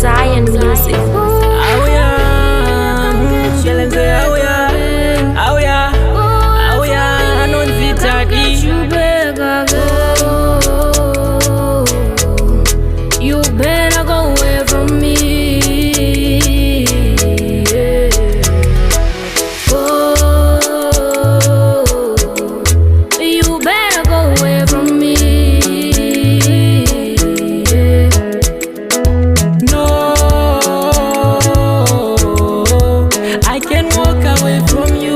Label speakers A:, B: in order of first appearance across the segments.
A: Zion Music.
B: Oh yeah, Belenze, oh yeah, oh yeah, oh yeah, Anotadza.
A: You better go away from me. You better go away from me.
B: No, I can't walk away from you.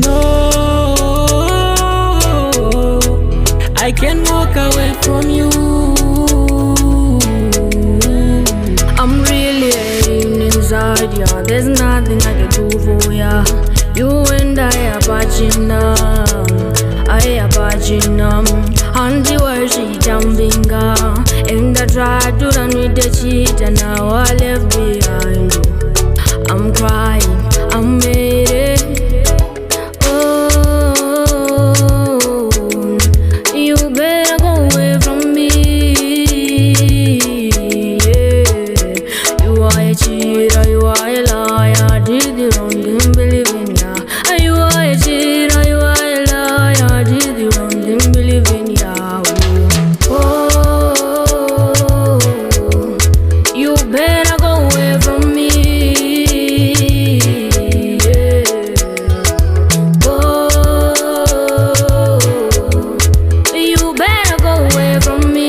B: No, I can't walk away from you.
A: I'm really hurting inside, yeah. There's nothing I can do for ya. You and Ayiiii Hapachina, Ayiiii Hapachina. Handi Waizvita Mbinga, and I tried to run with the cheat, and now I left behind you. I'm crying, I'm made. Oh, you better go away from me. Yeah. You are a cheater, you are a liar. Did you wrong, didn't believe in ya. You are a cheater, you are a liar. Did you wrong, didn't believe in ya. Oh, you better go away from me. Yeah. Oh, you better go away from me.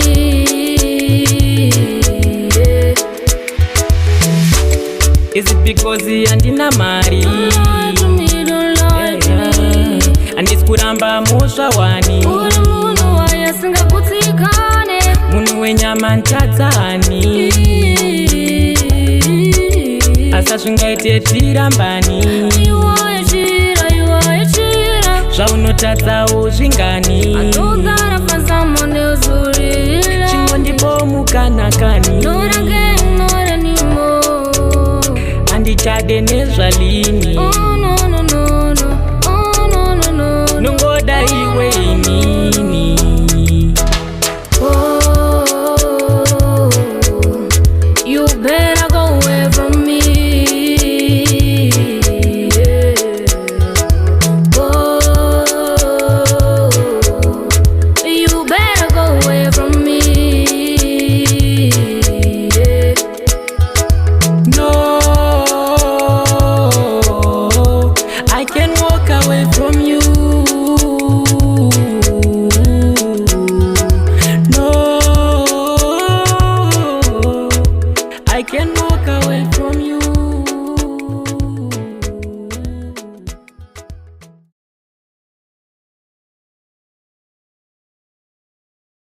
A: Yeah.
B: Is it because Handina Marii?
A: Don't lie to me.
B: Hanisikuramba Mhosva Wani.
A: Urimunhu Asingagutsikane.
B: Munhu Wenyama Anotadza Hani. Asazvingaite tirambani.
A: You are a cheater, you are a cheater.
B: Zvaunotadzawo zvingani.
A: I know that I found someone else who really loves me.
B: Chingondibomukanakani.
A: Not again, not anymore.
B: Handichade nezvako.